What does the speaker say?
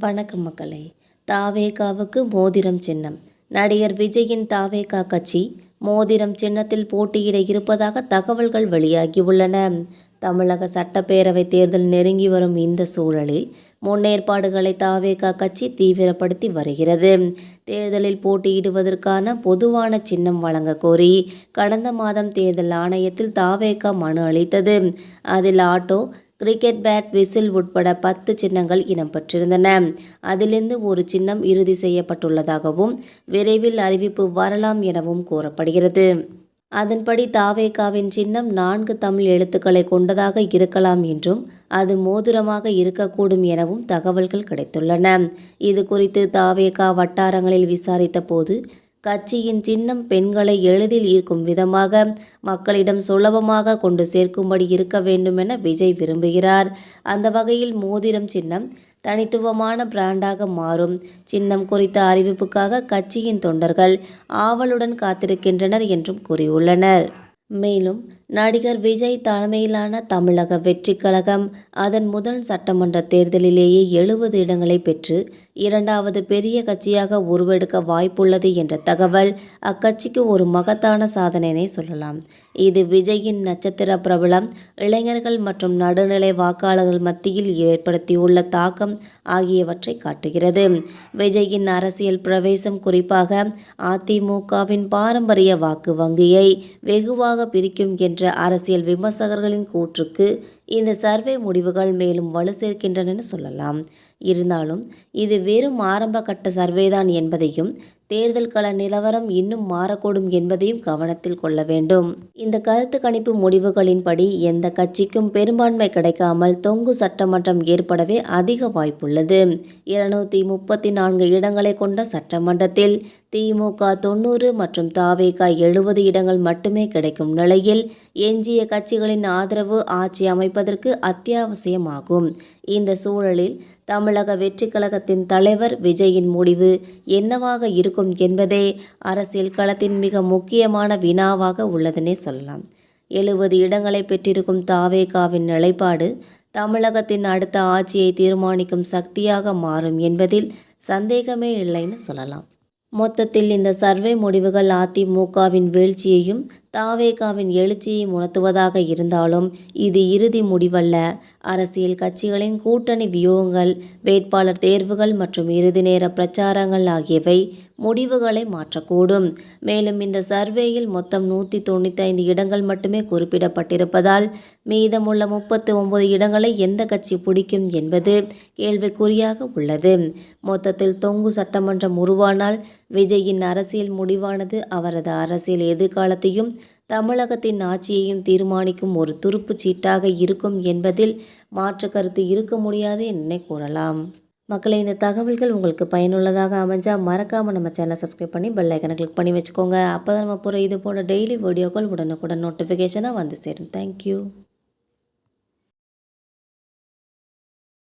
வணக்கம் மக்களே. தாவேகாவுக்கு மோதிரம் சின்னம். நடிகர் விஜயின் தாவேகா கட்சி மோதிரம் சின்னத்தில் போட்டியிட இருப்பதாக தகவல்கள் வெளியாகியுள்ளன. தமிழக சட்டப்பேரவை தேர்தல் நெருங்கி வரும் இந்த சூழலில் முன்னேற்பாடுகளை தாவேகா கட்சி தீவிரப்படுத்தி வருகிறது. தேர்தலில் போட்டியிடுவதற்கான பொதுவான சின்னம் வழங்க கோரி கடந்த மாதம் தேர்தல் ஆணையத்தில் தாவேகா மனு அளித்தது. அதில் ஆட்டோ, கிரிக்கெட் பேட், விசில் உட்பட 10 சின்னங்கள் இடம்பெற்றிருந்தன. அதிலிருந்து ஒரு சின்னம் இறுதி செய்யப்பட்டுள்ளதாகவும் விரைவில் அறிவிப்பு வரலாம் எனவும் கூறப்படுகிறது. அதன்படி தாவேகாவின் சின்னம் 4 தமிழ் எழுத்துக்களை கொண்டதாக இருக்கலாம் என்றும் அது மோதிரமாக இருக்கக்கூடும் எனவும் தகவல்கள் கிடைத்துள்ளன. இது குறித்து தாவேகா வட்டாரங்களில் விசாரித்த போது கட்சியின் சின்னம் பெண்களை எளிதில் ஈர்க்கும் விதமாக மக்களிடம் சுலபமாக கொண்டு சேர்க்கும்படி இருக்க வேண்டும் என விஜய் விரும்புகிறார். அந்த வகையில் மோதிரம் சின்னம் தனித்துவமான பிராண்டாக மாறும். சின்னம் குறித்த அறிவிப்புக்காக கட்சியின் தொண்டர்கள் ஆவலுடன் காத்திருக்கின்றனர் என்றும் கூறியுள்ளனர். மேலும் நடிகர் விஜய் தலைமையிலான தமிழக வெற்றிக் கழகம் அதன் முதல் சட்டமன்ற தேர்தலிலேயே 70 இடங்களை பெற்று 2வது பெரிய கட்சியாக உருவெடுக்க வாய்ப்புள்ளது என்ற தகவல் அக்கட்சிக்கு ஒரு மகத்தான சாதனையை சொல்லலாம். இது விஜயின் நட்சத்திர பிரபலம், இளைஞர்கள் மற்றும் நடுநிலை வாக்காளர்கள் மத்தியில் ஏற்படுத்தியுள்ள தாக்கம் ஆகியவற்றை காட்டுகிறது. விஜயின் அரசியல் பிரவேசம் குறிப்பாக அதிமுகவின் பாரம்பரிய வாக்கு வங்கியை வெகுவாக பிரிக்கும் என்ற அரசியல் விமர்சகர்களின் கூற்றுக்கு இந்த சர்வே முடிவுகள் மேலும் வலு சேர்க்கின்றன சொல்லலாம். இருந்தாலும் இது வெறும் ஆரம்ப கட்ட சர்வேதான் என்பதையும் தேர்தல் கள நிலவரம் இன்னும் மாறக்கூடும் என்பதையும் கவனத்தில் கொள்ள வேண்டும். இந்த கருத்து கணிப்பு முடிவுகளின்படி எந்த கட்சிக்கும் பெரும்பான்மை கிடைக்காமல் தொங்கு சட்டமன்றம் ஏற்படவே அதிக வாய்ப்புள்ளது. 234 இடங்களை கொண்ட சட்டமன்றத்தில் திமுக 90 மற்றும் தாவேகா 70 இடங்கள் மட்டுமே கிடைக்கும் நிலையில் எஞ்சிய கட்சிகளின் ஆதரவு ஆட்சி அமைப்பதற்கு அத்தியாவசியமாகும். இந்த சூழலில் தமிழக வெற்றிக் கழகத்தின் தலைவர் விஜயின் முடிவு என்னவாக இருக்கும் என்பதே அரசியல் களத்தின் மிக முக்கியமான வினாவாக உள்ளதுன்னே சொல்லலாம். 70 இடங்களை பெற்றிருக்கும் தாவேகாவின் நிலைப்பாடு தமிழகத்தின் அடுத்த ஆட்சியை தீர்மானிக்கும் சக்தியாக மாறும் என்பதில் சந்தேகமே இல்லைன்னு சொல்லலாம். மொத்தத்தில் இந்த சர்வே முடிவுகள் அதிமுகவின் வீழ்ச்சியையும் தாவேகாவின் எழுச்சியையும் உணர்த்துவதாக இருந்தாலும் இது இறுதி முடிவல்ல. அரசியல் கட்சிகளின் கூட்டணி வியூகங்கள், வேட்பாளர் தேர்வுகள் மற்றும் இறுதி நேர பிரச்சாரங்கள் ஆகியவை முடிவுகளை மாற்றக்கூடும். மேலும் இந்த சர்வேயில் மொத்தம் 195 இடங்கள் மட்டுமே குறிப்பிடப்பட்டிருப்பதால் மீதமுள்ள 39 இடங்களை எந்த கட்சி பிடிக்கும் என்பது கேள்விக்குறியாக உள்ளது. மொத்தத்தில் தொங்கு சட்டமன்றம் உருவானால் விஜயின் அரசியல் முடிவானது அவரது அரசியல் எதிர்காலத்தையும் தமிழகத்தின் ஆட்சியையும் தீர்மானிக்கும் ஒரு துருப்புச் சீட்டாக இருக்கும் என்பதில் மாற்று கருத்து இருக்க முடியாது என்னே கூறலாம். மக்களை, இந்த தகவல்கள் உங்களுக்கு பயனுள்ளதாக அமைஞ்சால் மறக்காமல் நம்ம சேனலை சப்ஸ்கிரைப் பண்ணி பெல் ஐக்கனை கிளிக் பண்ணி வச்சுக்கோங்க. அப்போ தான் நம்ம போகிற இது போன்ற டெய்லி வீடியோக்கள் உடனுக்குடன் நோட்டிஃபிகேஷனாக வந்து சேரும். தேங்க்யூ.